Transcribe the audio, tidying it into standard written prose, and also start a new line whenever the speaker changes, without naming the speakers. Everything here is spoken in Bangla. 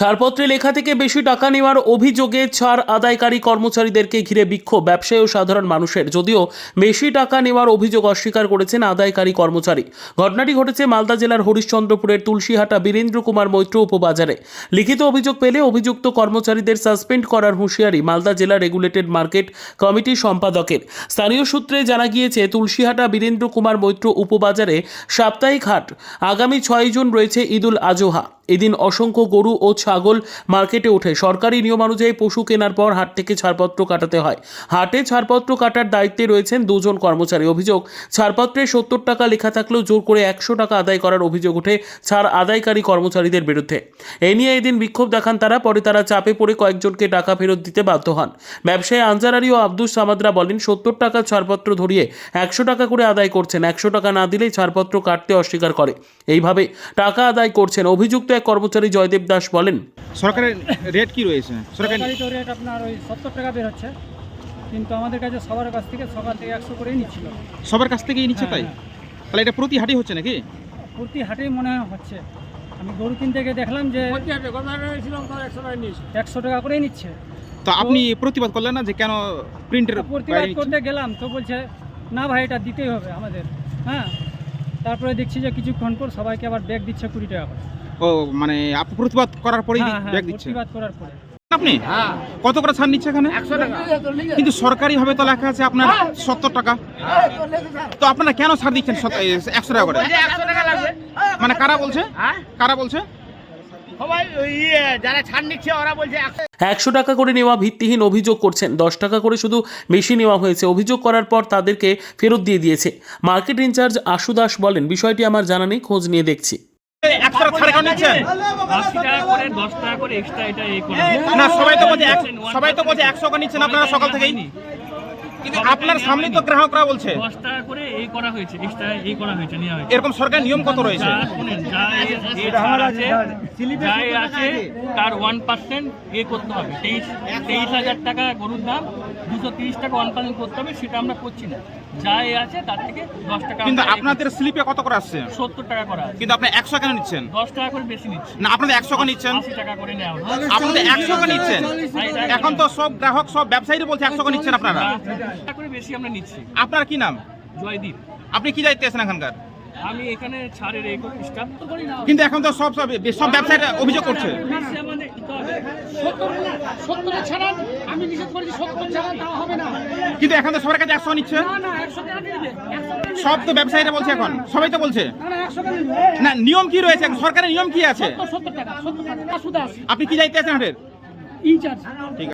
ছাড়পত্রে লেখা থেকে বেশি টাকা নেওয়ার অভিযোগে ছাড় আদায়কারী কর্মচারীদেরকে ঘিরে বিক্ষোভ ব্যবসায়ী ও সাধারণ মানুষের। যদিও বেশি টাকা নেওয়ার অভিযোগ অস্বীকার করেছেন আদায়কারী কর্মচারী। ঘটনাটি ঘটেছে মালদা জেলার হরিশ্চন্দ্রপুরের তুলসীহাটা বীরেন্দ্র কুমার মৈত্র উপবাজারে। লিখিত অভিযোগ পেলে অভিযুক্ত কর্মচারীদের সাসপেন্ড করার হুঁশিয়ারি মালদা জেলা রেগুলেটেড মার্কেট কমিটির সম্পাদকের। স্থানীয় সূত্রে জানা গিয়েছে, তুলসীহাটা বীরেন্দ্র কুমার মৈত্র উপবাজারে সাপ্তাহিক হাট। আগামী 6 জুন রয়েছে ঈদুল আজহা। এদিন অসংখ্য গরু ও ছাগল মার্কেটে ওঠে। সরকারি নিয়মানুযায়ী পশু কেনার পর হাট থেকে ছাড়পত্র কাটাতে হয়। হাটে ছাড়পত্র কাটার দায়িত্বে রয়েছেন 2 জন কর্মচারী। অভিযোগ, ছাড়পত্রে 70 টাকা লেখা থাকলেও জোর করে 100 টাকা আদায় করার অভিযোগ ওঠে ছাড় আদায়কারী কর্মচারীদের বিরুদ্ধে। এই নিয়ে এদিন বিক্ষোভ দেখান তারা। পরে তারা চাপে পড়ে কয়েকজনকে টাকা ফেরত দিতে বাধ্য হন। ব্যবসায়ী আনজার আলী ও আব্দুস সামাদরা বলেন, 70 টাকার ছাড়পত্র ধরিয়ে 100 টাকা করে আদায় করছেন। 100 টাকা না দিলেই ছাড়পত্র কাটতে অস্বীকার করে। এইভাবে টাকা আদায় করছেন। অভিযুক্ত এক কর্মচারী জয়দেব দাস বলেন,
সরকারের রেট কি রয়েছে?
সরকারি তো রেট আপনার ওই 70 টাকা বের হচ্ছে, কিন্তু আমাদের কাছে সবার কাছ থেকে সকাল থেকে 100 করেই নিচ্ছিল।
সবার কাছ থেকেই নিচ্ছে? তাই? তাহলে এটা প্রতি হাটে হচ্ছে নাকি?
প্রতি হাটেই মনে হচ্ছে। আমি গরু কিনতে গিয়ে দেখলাম যে 100 টাকা করেই নিচ্ছে।
তো আপনি প্রতিবাদ করলেন না যে কেন প্রিন্টের?
প্রতিবাদ করতে গেলাম তো বলছে না ভাই, এটা দিতেই হবে আমাদের। হ্যাঁ, তারপরে দেখছি যে কিছুক্ষণ পর সবাইকে আবার ব্যাগ দিচ্ছে 20 টাকা করে।
ও মানে আপনি প্রতিবাদ করার পরেই ব্যাগ দিচ্ছে?
প্রতিবাদ করার পরে।
আপনি কত করে ছাড় নিচ্ছে এখানে?
100 টাকা।
কিন্তু সরকারি ভাবে তো লেখা আছে আপনার 70 টাকা। তো আপনারা কেন ছাড় দিচ্ছেন 100 টাকা করে?
100 টাকা লাগবে।
মানে কারা বলছে? কারা বলছে?
সবাই যারা ছাড় নিচ্ছে ওরা বলছে
100 টাকা করে নেওয়া ভিত্তিহীন অভিযোগ করছেন। 10 টাকা করে শুধু বেশি নেওয়া হয়েছে। অভিযোগ করার পর তাদেরকে ফেরত দিয়ে দিয়েছে। মার্কেট ইনচার্জ আশু দাস বলেন, বিষয়টি আমার জানা নেই, খোঁজ নিয়ে দেখছি।
100 টাকা ছাড় কেন নিচ্ছেন?
80 টাকা করে 10 টাকা করে এক্সট্রা এটা এই করে
না, সবাই তো বলছে 100 টাকা নিচ্ছেন আপনারা সকাল থেকেই। কিন্তু আপনার সামনে তো গ্রাহকরা বলছে
10 টাকা করে এই করা হয়েছে, এক্সট্রা এই করা হয়েছে, নেওয়া হয়েছে।
এরকম সরকার নিয়ম কত রয়েছে?
যা শুনেন, যা আছে তার 1% এ করতে হবে। 23,000 টাকা গরুর দাম, 230 টাকা 1% করতে হবে। সেটা আমরা করছি না। যা আছে তার থেকে 10 টাকা।
কিন্তু আপনাদের স্লিপে কত করে আসছে?
70 টাকা করা আছে।
কিন্তু আপনি 100 কেন নিচ্ছেন?
10 টাকা করে বেশি নিচ্ছে
না, আপনাদের 100 টাকা নিচ্ছেন।
80 টাকা করে নেওয়া হলো।
আপনাদের 100 টাকা নিচ্ছেন। এখন তো সব গ্রাহক, সব ব্যবসায়ীরা বলছে 100 টাকা নিচ্ছেন আপনারা।
10 টাকা করে বেশি আমরা নিচ্ছি।
আপনার কি নাম?
জয়দীপ।
আপনি কি দায়িত্বে আছেন এখানকার?
আমি এখানে ছাড়ের এই স্টাফ তো করি না।
কিন্তু এখন তো সব ব্যবসায়ীরা অভিযোগ করছে।
আমাদের দিতে হবে।
70 ছাড়া আমি নিষেধ করেছি, 70 ছাড়া দেওয়া হবে না।
কিন্তু এখন তো সবার কাছে 100 নিচ্ছে।
না 100 টাকা দিবে।
সব তো ব্যবসায়ীরা বলছে, এখন সবাই তো বলছে।
না 100 টাকা দিবে।
না, নিয়ম কি রয়েছে? সরকারের নিয়ম কি আছে?
70 টাকা। 70 টাকা। সুদাস
আপনি কি দায়িত্বে আছেন হাটের?
ইনচার্জ।